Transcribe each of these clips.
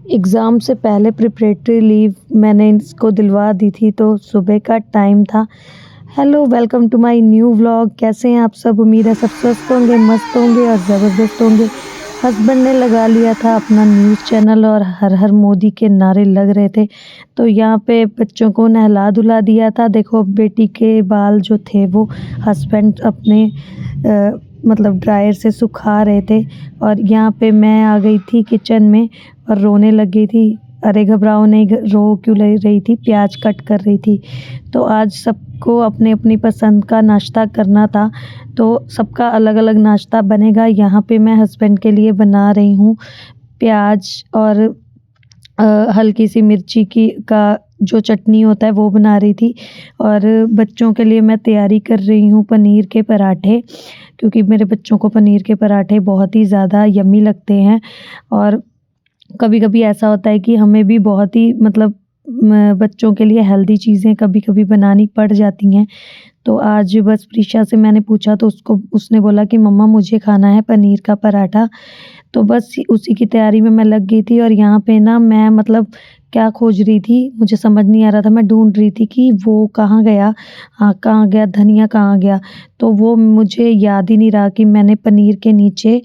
Exam से पहले preparatory leave मैंने इसको दिलवा दी थी, तो सुबह का टाइम था। Hello, welcome to my new vlog. कैसे हैं आप सब? उम्मीद है सब स्वस्थ होंगे, मस्त होंगे और ज़बरदस्त होंगे। हस्बैंड ने लगा लिया था अपना न्यूज़ चैनल और हर हर मोदी के नारे लग रहे थे, तो यहाँ पे बच्चों को नहला-धुला दिया था। देखो, बेटी के बाल जो थे वो हस्बैंड अपने मतलब ड्रायर से सुखा रहे थे और यहाँ पे मैं आ गई थी किचन में और रोने लग गई थी। अरे घबराओ नहीं, रो क्यों ले रही थी? प्याज कट कर रही थी। तो आज सबको अपनी-अपनी पसंद का नाश्ता करना था, तो सबका अलग-अलग नाश्ता बनेगा। यहाँ पे मैं हस्बैंड के लिए बना रही हूँ प्याज और हल्की सी मिर्ची की का जो चटनी होता है वो बना रही थी और बच्चों के लिए मैं तैयारी कर रही हूँ पनीर के पराठे, क्योंकि मेरे बच्चों को पनीर के पराठे बहुत ही ज़्यादा यम्मी लगते हैं। और कभी-कभी ऐसा होता है कि हमें भी बहुत ही मतलब बच्चों के लिए हेल्दी चीज़ें कभी-कभी बनानी पड़ जाती हैं। तो आज बस प्रीशा से मैंने पूछा तो उसने बोला कि मम्मा मुझे खाना है पनीर का पराठा। तो बस उसी की तैयारी में मैं लग गई थी और यहाँ पे ना मैं मतलब क्या खोज रही थी, मुझे समझ नहीं आ रहा था। मैं ढूँढ रही थी कि वो कहाँ गया, हाँ, कहाँ गया धनिया, कहाँ गया? तो वो मुझे याद ही नहीं रहा कि मैंने पनीर के नीचे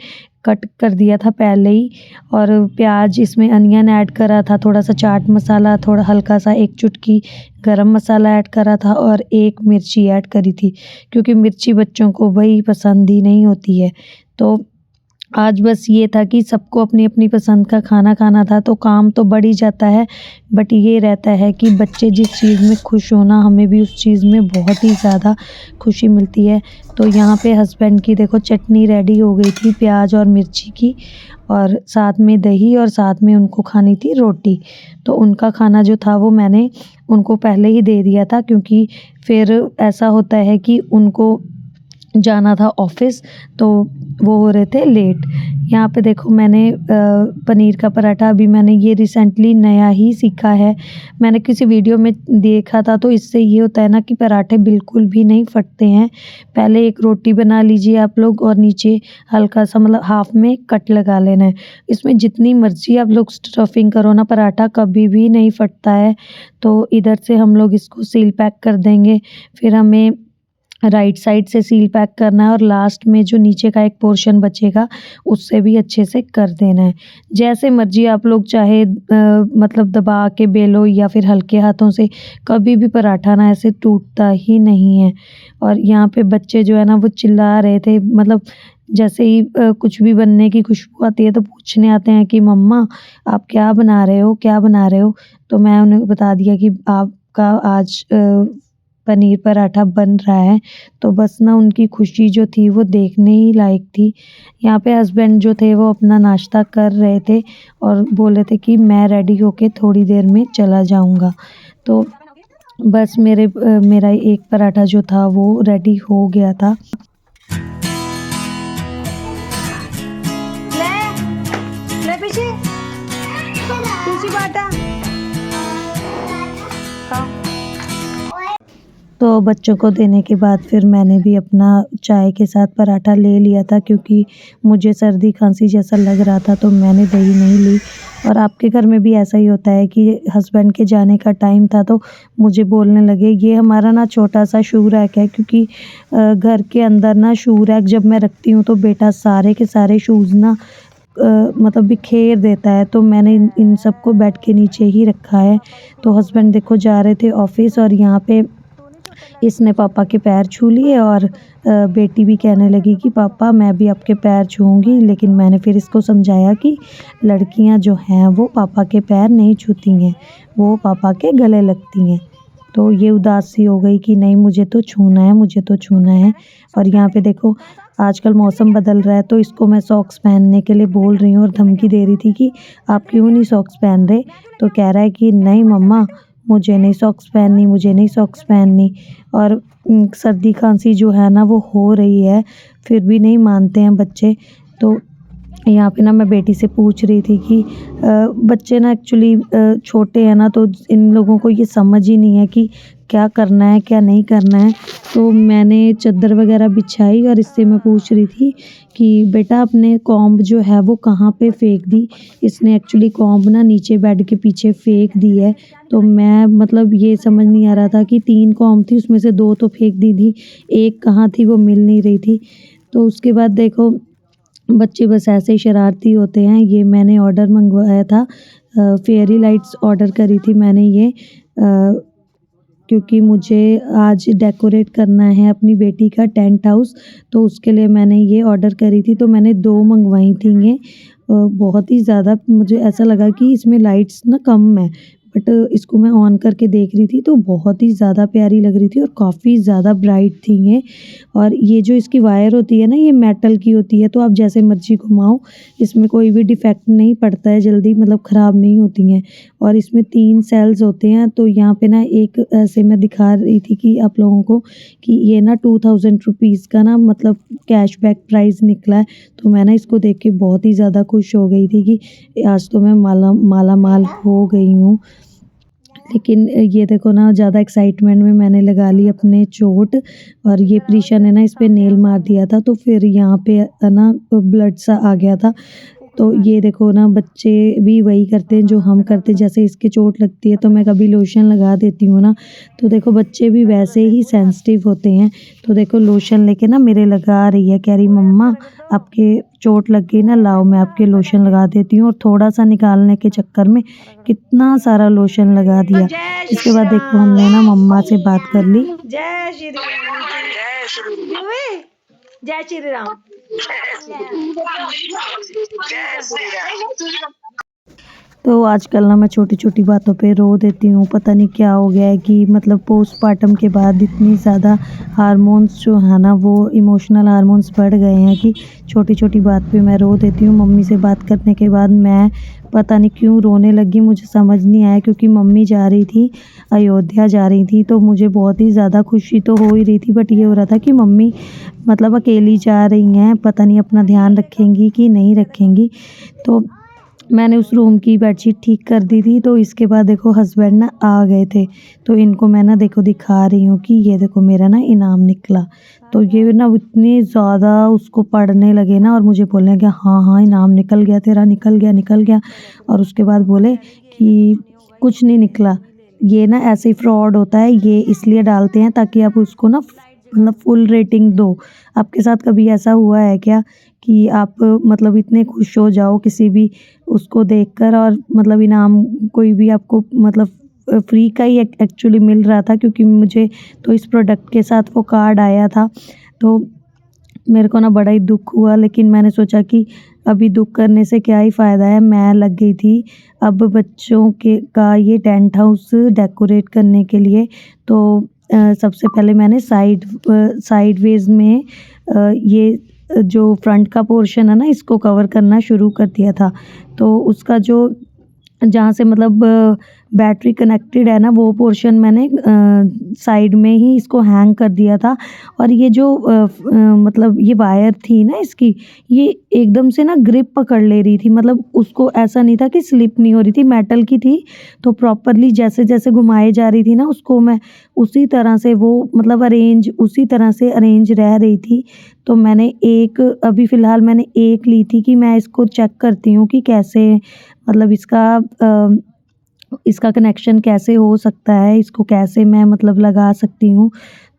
कट कर दिया था पहले ही। और प्याज इसमें अनियन ऐड करा था, थोड़ा-सा चाट मसाला, थोड़ा हल्का-सा 1 चुटकी गरम मसाला ऐड करा था और 1 मिर्ची ऐड करी थी, क्योंकि मिर्ची बच्चों को भई पसंद ही नहीं होती है। तो आज बस ये था कि सबको अपनी-अपनी पसंद का खाना खाना था, तो काम तो बढ़ ही जाता है, बट ये रहता है कि बच्चे जिस चीज़ में खुश हो ना, हमें भी उस चीज़ में बहुत ही ज़्यादा खुशी मिलती है। तो यहाँ पे हस्बैंड की देखो चटनी रेडी हो गई थी प्याज और मिर्ची की, और साथ में दही और साथ में उनको खानी थी रोटी। तो उनका खाना जो था वो मैंने उनको पहले ही दे दिया था, क्योंकि फिर ऐसा होता है कि उनको जाना था ऑफ़िस, तो वो हो रहे थे लेट। यहाँ पे देखो मैंने पनीर का पराठा अभी मैंने ये रिसेंटली नया ही सीखा है। मैंने किसी वीडियो में देखा था, तो इससे ये होता है ना कि पराठे बिल्कुल भी नहीं फटते हैं। पहले एक रोटी बना लीजिए आप लोग और नीचे हल्का-सा मतलब हाफ़ में कट लगा लेना है। इसमें जितनी मर्ज़ी आप लोग स्टफिंग करो ना, पराठा कभी भी नहीं फटता है। तो इधर से हम लोग इसको सील पैक कर देंगे, फिर हमें राइट साइड से सील पैक करना है और लास्ट में जो नीचे का एक पोर्शन बचेगा उससे भी अच्छे से कर देना है। जैसे मर्ज़ी आप लोग चाहे मतलब दबा के बेलो या फिर हल्के हाथों से, कभी भी पराठा ना ऐसे टूटता ही नहीं है। और यहाँ पे बच्चे जो है ना वो चिल्ला रहे थे, मतलब जैसे ही कुछ भी बनने की खुशबू आती है तो पूछने आते हैं कि मम्मा आप क्या बना रहे हो, क्या बना रहे हो? तो मैं उन्हें बता दिया कि आपका आज पनीर पराठा बन रहा है। तो बस ना उनकी खुशी जो थी वो देखने ही लायक थी। यहाँ पे हस्बैंड जो थे वो अपना नाश्ता कर रहे थे और बोल रहे थे कि मैं रेडी होके थोड़ी देर में चला जाऊँगा। तो बस मेरा एक पराठा जो था वो रेडी हो गया था। ले पीछे तुलसी बाटा खाओ। तो बच्चों को देने के बाद फिर मैंने भी अपना चाय के साथ पराठा ले लिया था, क्योंकि मुझे सर्दी खांसी जैसा लग रहा था, तो मैंने दही नहीं ली। और आपके घर में भी ऐसा ही होता है कि हस्बैंड के जाने का टाइम था तो मुझे बोलने लगे। ये हमारा ना छोटा सा शू रैक है, क्योंकि घर के अंदर ना शू रैक जब मैं रखती हूँ तो बेटा सारे के सारे शूज़ ना मतलब बिखेर देता है, तो मैंने इन सबको बेड के नीचे ही रखा है। तो हस्बैंड देखो जा रहे थे ऑफ़िस और यहाँ पे इसने पापा के पैर छू लिए और बेटी भी कहने लगी कि पापा मैं भी आपके पैर छूऊंगी, लेकिन मैंने फिर इसको समझाया कि लड़कियां जो हैं वो पापा के पैर नहीं छूती हैं, वो पापा के गले लगती हैं। तो ये उदास सी हो गई कि नहीं मुझे तो छूना है, मुझे तो छूना है। और यहाँ पे देखो आजकल मौसम बदल रहा है, तो इसको मैं सॉक्स पहनने के लिए बोल रही हूँ और धमकी दे रही थी कि आप क्यों नहीं सॉक्स पहन रहे? तो कह रहा है कि नहीं मम्मा मुझे नहीं सॉक्स पहननी, मुझे नहीं सॉक्स पहननी। और सर्दी खांसी जो है ना वो हो रही है, फिर भी नहीं मानते हैं बच्चे। तो यहाँ पे ना मैं बेटी से पूछ रही थी कि बच्चे ना एक्चुअली छोटे हैं ना, तो इन लोगों को ये समझ ही नहीं है कि क्या करना है क्या नहीं करना है। तो मैंने चादर वगैरह बिछाई और इससे मैं पूछ रही थी कि बेटा अपने कॉम्ब जो है वो कहाँ पे फेंक दी। इसने एक्चुअली कॉम्ब ना नीचे बेड के पीछे फेंक दी है। तो मैं मतलब ये समझ नहीं आ रहा था कि 3 कॉम्ब थी उसमें से 2 तो फेंक दी थी, 1 कहाँ थी वो मिल नहीं रही थी। तो उसके बाद देखो बच्चे बस ऐसे ही शरारती होते हैं। ये मैंने ऑर्डर मंगवाया था, फेयरी लाइट्स ऑर्डर करी थी मैंने ये, क्योंकि मुझे आज डेकोरेट करना है अपनी बेटी का टेंट हाउस। तो उसके लिए मैंने ये ऑर्डर करी थी। तो मैंने 2 मंगवाई थी ये। बहुत ही ज़्यादा मुझे ऐसा लगा कि इसमें लाइट्स ना कम है, बट इसको मैं ऑन करके देख रही थी तो बहुत ही ज़्यादा प्यारी लग रही थी और काफ़ी ज़्यादा ब्राइट थी ये। और ये जो इसकी वायर होती है ना ये मेटल की होती है, तो आप जैसे मर्जी घुमाओ इसमें कोई भी डिफेक्ट नहीं पड़ता है, जल्दी मतलब ख़राब नहीं होती हैं। और इसमें 3 सेल्स होते हैं। तो यहाँ पे ना एक ऐसे मैं दिखा रही थी कि आप लोगों को कि ये ना 2000 रुपीज़ का ना मतलब कैशबैक प्राइस निकला है। तो मैं ना इसको देख के बहुत ही ज़्यादा खुश हो गई थी कि आज तो मैं माला माल हो गई हूँ। लेकिन ये देखो ना ज़्यादा एक्साइटमेंट में मैंने लगा ली अपने चोट, और ये प्रीशा ने ना इस पे नेल मार दिया था तो फिर यहाँ पे ना ब्लड सा आ गया था। तो ये देखो ना बच्चे भी वही करते हैं जो हम करते, जैसे इसके चोट लगती है तो मैं कभी लोशन लगा देती हूँ ना, तो देखो बच्चे भी वैसे ही सेंसिटिव होते हैं। तो देखो लोशन लेके ना मेरे लगा रही है, कह रही मम्मा आपके चोट लग गई ना, लाओ मैं आपके लोशन लगा देती हूँ। और थोड़ा सा निकालने के चक्कर में कितना सारा लोशन लगा दिया। जय इसके श्री बाद देखो हमने ना मम्मा से बात कर ली। जय श्री राम। जय श्री राम। जय श्री राम। तो आजकल ना मैं छोटी-छोटी बातों पे रो देती हूँ, पता नहीं क्या हो गया है कि मतलब पोस्टपार्टम के बाद इतनी ज़्यादा हार्मोन्स जो है ना वो इमोशनल हार्मोन्स बढ़ गए हैं कि छोटी-छोटी बात पे मैं रो देती हूँ। मम्मी से बात करने के बाद मैं पता नहीं क्यों रोने लगी, मुझे समझ नहीं आया, क्योंकि मम्मी जा रही थी, अयोध्या जा रही थी, तो मुझे बहुत ही ज़्यादा खुशी तो हो ही रही थी, बट ये हो रहा था कि मम्मी मतलब अकेली जा रही हैं, पता नहीं अपना ध्यान रखेंगी कि नहीं रखेंगी। तो मैंने उस रूम की बेडशीट ठीक कर दी थी। तो इसके बाद देखो हस्बैंड ना आ गए थे, तो इनको मैं ना देखो दिखा रही हूँ कि ये देखो मेरा ना इनाम निकला। तो ये ना इतनी ज़्यादा उसको पढ़ने लगे ना और मुझे बोलने लगे हाँ हाँ इनाम निकल गया तेरा, निकल गया। और उसके बाद बोले कि कुछ नहीं निकला, ये ना ऐसे ही फ्रॉड होता है, ये इसलिए डालते हैं ताकि आप उसको ना मतलब फुल रेटिंग दो। आपके साथ कभी ऐसा हुआ है क्या कि आप मतलब इतने खुश हो जाओ किसी भी उसको देखकर, और मतलब इनाम कोई भी आपको मतलब फ्री का ही एक्चुअली मिल रहा था, क्योंकि मुझे तो इस प्रोडक्ट के साथ वो कार्ड आया था। तो मेरे को ना बड़ा ही दुख हुआ, लेकिन मैंने सोचा कि अभी दुख करने से क्या ही फ़ायदा है। मैं लग गई थी अब बच्चों के का ये टेंट हाउस डेकोरेट करने के लिए। तो सबसे पहले मैंने साइडवेज़ में ये जो फ्रंट का पोर्शन है ना इसको कवर करना शुरू कर दिया था। तो उसका जो जहाँ से मतलब बैटरी कनेक्टेड है ना वो पोर्शन मैंने साइड में ही इसको हैंग कर दिया था। और ये जो मतलब ये वायर थी ना इसकी, ये एकदम से ना ग्रिप पकड़ ले रही थी, मतलब उसको ऐसा नहीं था कि स्लिप नहीं हो रही थी, मेटल की थी। तो प्रॉपरली जैसे जैसे घुमाए जा रही थी ना उसको मैं उसी तरह से वो मतलब उसी तरह से अरेंज रह रही थी। तो मैंने अभी फ़िलहाल मैंने एक ली थी कि मैं इसको चेक करती हूँ कि कैसे मतलब इसका कनेक्शन कैसे हो सकता है, इसको कैसे मैं मतलब लगा सकती हूँ।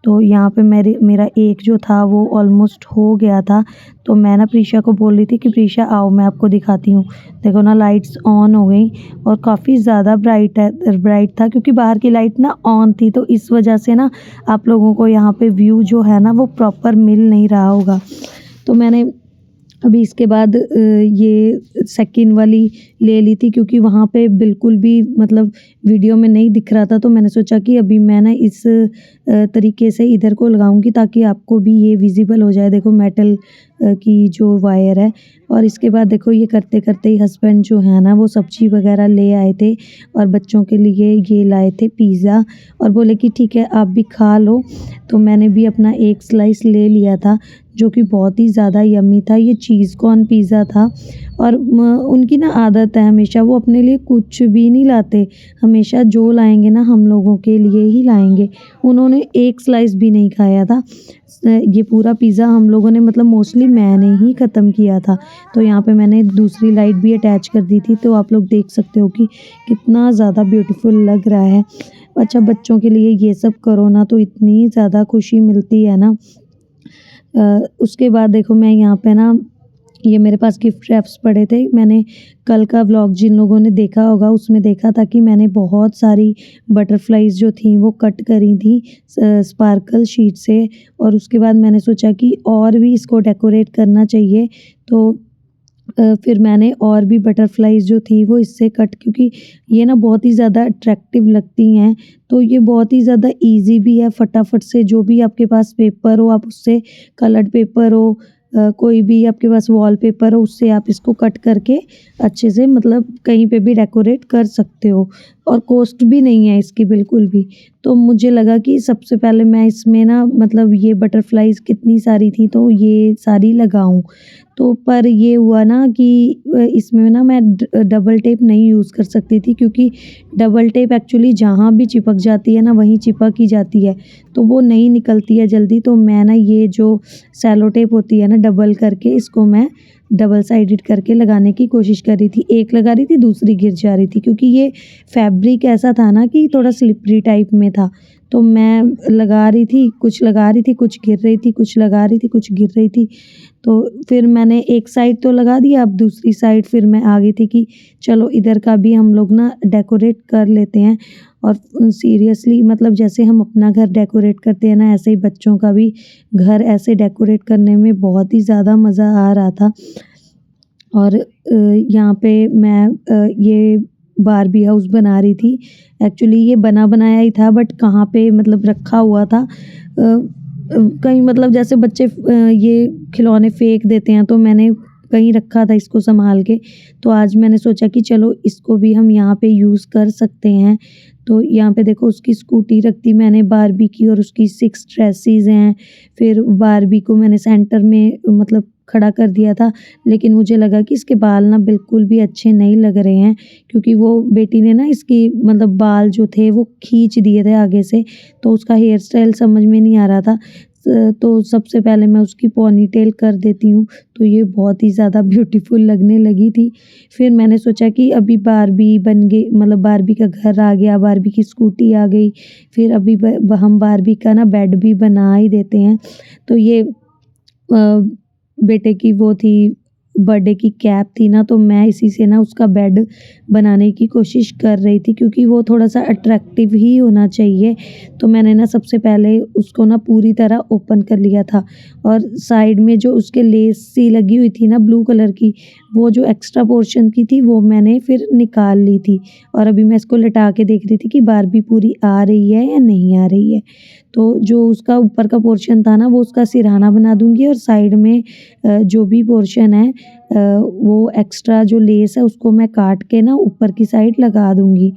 तो यहाँ पे मेरा एक जो था वो ऑलमोस्ट हो गया था। तो मैं ना प्रीशा को बोल रही थी कि प्रीशा आओ मैं आपको दिखाती हूँ। देखो ना लाइट्स ऑन हो गई और काफ़ी ज़्यादा ब्राइट था, क्योंकि बाहर की लाइट ना ऑन थी, तो इस वजह से ना आप लोगों को यहाँ पे व्यू जो है ना वो प्रॉपर मिल नहीं रहा होगा। तो मैंने अभी इसके बाद ये सेकंड वाली ले ली थी, क्योंकि वहाँ पे बिल्कुल भी मतलब वीडियो में नहीं दिख रहा था। तो मैंने सोचा कि अभी मैं ना इस तरीके से इधर को लगाऊंगी ताकि आपको भी ये विजिबल हो जाए। देखो मेटल की जो वायर है। और इसके बाद देखो ये करते करते ही हस्बैंड जो है ना वो सब्जी वगैरह ले आए थे और बच्चों के लिए ये लाए थे पिज़्ज़ा और बोले कि ठीक है आप भी खा लो। तो मैंने भी अपना एक स्लाइस ले लिया था जो कि बहुत ही ज़्यादा यम्मी था। ये चीज़ कॉर्न पिज़्ज़ा था और उनकी ना आदत है हमेशा वो अपने लिए कुछ भी नहीं लाते, हमेशा जो लाएंगे ना हम लोगों के लिए ही लाएंगे। उन्होंने एक स्लाइस भी नहीं खाया था। ये पूरा पिज़्ज़ा हम लोगों ने मतलब मोस्टली मैंने ही ख़त्म किया था। तो यहाँ पे मैंने दूसरी लाइट भी अटैच कर दी थी तो आप लोग देख सकते हो कि कितना ज़्यादा ब्यूटीफुल लग रहा है। अच्छा बच्चों के लिए ये सब करो ना तो इतनी ज़्यादा खुशी मिलती है ना। उसके बाद देखो मैं यहाँ पे ना ये मेरे पास गिफ्ट रैप्स पड़े थे। मैंने कल का व्लॉग जिन लोगों ने देखा होगा उसमें देखा था कि मैंने बहुत सारी बटरफ्लाइज़ जो थी वो कट करी थी स्पार्कल शीट से। और उसके बाद मैंने सोचा कि और भी इसको डेकोरेट करना चाहिए तो फिर मैंने और भी बटरफ्लाइज़ जो थी वो इससे कट क्योंकि ये ना बहुत ही ज़्यादा अट्रैक्टिव लगती हैं। तो ये बहुत ही ज़्यादा ईज़ी भी है, फटाफट से जो भी आपके पास पेपर हो आप उससे कलर्ड पेपर हो कोई भी आपके पास वॉलपेपर हो उससे आप इसको कट करके अच्छे से मतलब कहीं पे भी डेकोरेट कर सकते हो और कॉस्ट भी नहीं है इसकी बिल्कुल भी। तो मुझे लगा कि सबसे पहले मैं इसमें ना मतलब ये बटरफ्लाइज़ कितनी सारी थी तो ये सारी लगाऊं। तो पर ये हुआ ना कि इसमें ना मैं डबल टेप नहीं यूज़ कर सकती थी क्योंकि डबल टेप एक्चुअली जहाँ भी चिपक जाती है ना वहीं चिपक ही जाती है तो वो नहीं निकलती है जल्दी। तो मैं ना ये जो सेलो टेप होती है ना डबल करके इसको मैं डबल साइडेड करके लगाने की कोशिश कर रही थी। एक लगा रही थी दूसरी गिर जा रही थी क्योंकि ये फैब्रिक ऐसा था ना कि थोड़ा स्लिपरी टाइप में था। तो मैं लगा रही थी, कुछ लगा रही थी, कुछ गिर रही थी, कुछ लगा रही थी, कुछ गिर रही थी। तो फिर मैंने एक साइड तो लगा दिया, अब दूसरी साइड फिर मैं आ गई थी कि चलो इधर का भी हम लोग ना डेकोरेट कर लेते हैं। और सीरियसली मतलब जैसे हम अपना घर डेकोरेट करते हैं ना ऐसे ही बच्चों का भी घर ऐसे डेकोरेट करने में बहुत ही ज़्यादा मज़ा आ रहा था। और यहाँ पे मैं ये बारबी हाउस बना रही थी। एक्चुअली ये बना बनाया ही था बट कहाँ पे मतलब रखा हुआ था कहीं मतलब जैसे बच्चे ये खिलौने फेंक देते हैं तो मैंने कहीं रखा था इसको संभाल के। तो आज मैंने सोचा कि चलो इसको भी हम यहाँ पे यूज़ कर सकते हैं। तो यहाँ पे देखो उसकी स्कूटी रख दी मैंने बारबी की और उसकी 6 ड्रेसेस हैं। फिर बारबी को मैंने सेंटर में मतलब खड़ा कर दिया था लेकिन मुझे लगा कि इसके बाल ना बिल्कुल भी अच्छे नहीं लग रहे हैं क्योंकि वो बेटी ने ना इसकी मतलब बाल जो थे वो खींच दिए थे आगे से तो उसका हेयर स्टाइल समझ में नहीं आ रहा था। तो सबसे पहले मैं उसकी पोनीटेल कर देती हूँ तो ये बहुत ही ज़्यादा ब्यूटीफुल लगने लगी थी। फिर मैंने सोचा कि अभी बारबी बन गई मतलब बारबी का घर आ गया, बारबी की स्कूटी आ गई। फिर अभी हम बारबी का ना बेड भी बना ही देते हैं। तो ये बेटे की वो थी बर्थडे की कैप थी ना तो मैं इसी से ना उसका बेड बनाने की कोशिश कर रही थी क्योंकि वो थोड़ा-सा अट्रैक्टिव ही होना चाहिए। तो मैंने ना सबसे पहले उसको ना पूरी तरह ओपन कर लिया था और साइड में जो उसके लेस सी लगी हुई थी ना ब्लू कलर की, वो जो एक्स्ट्रा पोर्शन की थी वो मैंने फिर निकाल ली थी। और अभी मैं इसको लटा के देख रही थी कि बारबी पूरी आ रही है या नहीं आ रही है। तो जो उसका ऊपर का पोर्शन था ना वो उसका सिरहाना बना दूँगी और साइड में जो भी पोर्शन है वो एक्स्ट्रा जो लेस है उसको मैं काट के ना ऊपर की साइड लगा दूँगी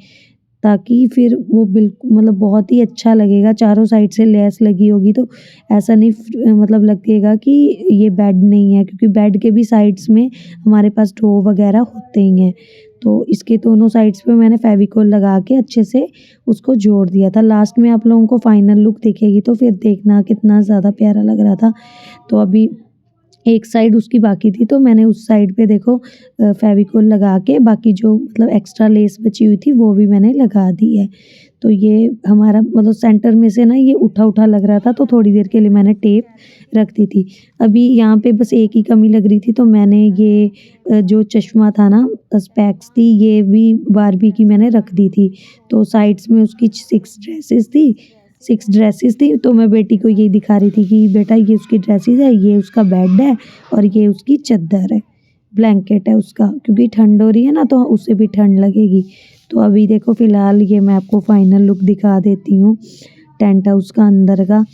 ताकि फिर वो मतलब बहुत ही अच्छा लगेगा। चारों साइड से लेस लगी होगी तो ऐसा नहीं मतलब लगेगा कि ये बेड नहीं है क्योंकि बेड के भी साइड्स में हमारे पास ड्रॉ वगैरह होते ही हैं। तो इसके दोनों साइड्स पे मैंने फेविकोल लगा के अच्छे से उसको जोड़ दिया था। लास्ट में आप लोगों को फाइनल लुक दिखेगी तो फिर देखना कितना ज़्यादा प्यारा लग रहा था। तो अभी एक साइड उसकी बाकी थी तो मैंने उस साइड पे देखो फेविकोल लगा के बाकी जो मतलब एक्स्ट्रा लेस बची हुई थी वो भी मैंने लगा दी है। तो ये हमारा मतलब सेंटर में से ना ये उठा लग रहा था तो थोड़ी देर के लिए मैंने टेप रख दी थी। अभी यहाँ पे बस एक ही कमी लग रही थी तो मैंने ये जो चश्मा था ना स्पेक्स थी ये भी बारबी की मैंने रख दी थी। तो साइड्स में उसकी 6 ड्रेसेस थी तो मैं बेटी को यही दिखा रही थी कि बेटा ये उसकी ड्रेसेस है, ये उसका बेड है और ये उसकी चद्दर है, ब्लैंकेट है उसका क्योंकि ठंड हो रही है ना तो उसे भी ठंड लगेगी। तो अभी देखो फ़िलहाल ये मैं आपको फाइनल लुक दिखा देती हूँ टेंट हाउस का अंदर का।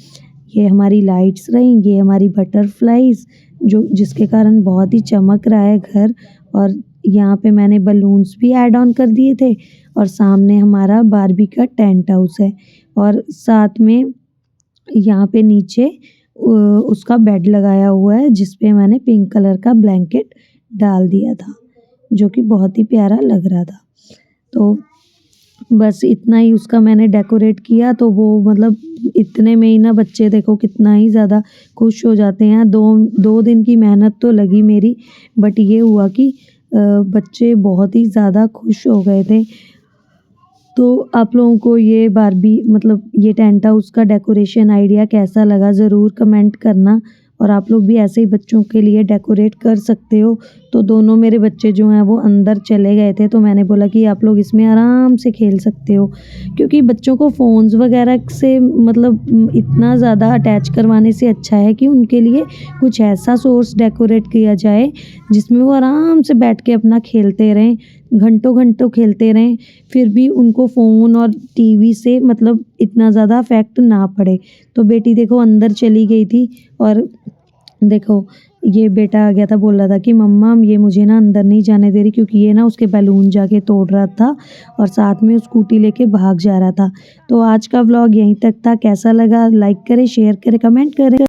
ये हमारी लाइट्स रहीं, ये हमारी बटरफ्लाइज़, जिसके कारण बहुत ही चमक रहा है घर। और यहाँ पे मैंने बलून्स भी ऐड ऑन कर दिए थे और सामने हमारा बारबी का टेंट हाउस है और साथ में यहाँ पे नीचे उसका बेड लगाया हुआ है जिस पे मैंने पिंक कलर का ब्लैंकेट डाल दिया था जो कि बहुत ही प्यारा लग रहा था। तो बस इतना ही उसका मैंने डेकोरेट किया तो वो मतलब इतने में ही ना बच्चे देखो कितना ही ज़्यादा खुश हो जाते हैं। 2 दिन की मेहनत तो लगी मेरी, बट ये हुआ कि बच्चे बहुत ही ज़्यादा खुश हो गए थे। तो आप लोगों को ये बारबी मतलब ये टेंट हाउस का डेकोरेशन आइडिया कैसा लगा ज़रूर कमेंट करना। और आप लोग भी ऐसे ही बच्चों के लिए डेकोरेट कर सकते हो। तो दोनों मेरे बच्चे जो हैं वो अंदर चले गए थे तो मैंने बोला कि आप लोग इसमें आराम से खेल सकते हो, क्योंकि बच्चों को फ़ोन्स वगैरह से मतलब इतना ज़्यादा अटैच करवाने से अच्छा है कि उनके लिए कुछ ऐसा सोर्स डेकोरेट किया जाए जिसमें वो आराम से बैठ के अपना खेलते रहें, घंटों घंटों खेलते रहें, फिर भी उनको फ़ोन और टीवी से मतलब इतना ज़्यादा इफ़ेक्ट ना पड़े। तो बेटी देखो अंदर चली गई थी और देखो ये बेटा आ गया था, बोल रहा था कि मम्मा ये मुझे ना अंदर नहीं जाने दे रही, क्योंकि ये ना उसके बैलून जाके तोड़ रहा था और साथ में स्कूटी लेके भाग जा रहा था। तो आज का व्लॉग यहीं तक था। कैसा लगा लाइक करें, शेयर करें, कमेंट करें।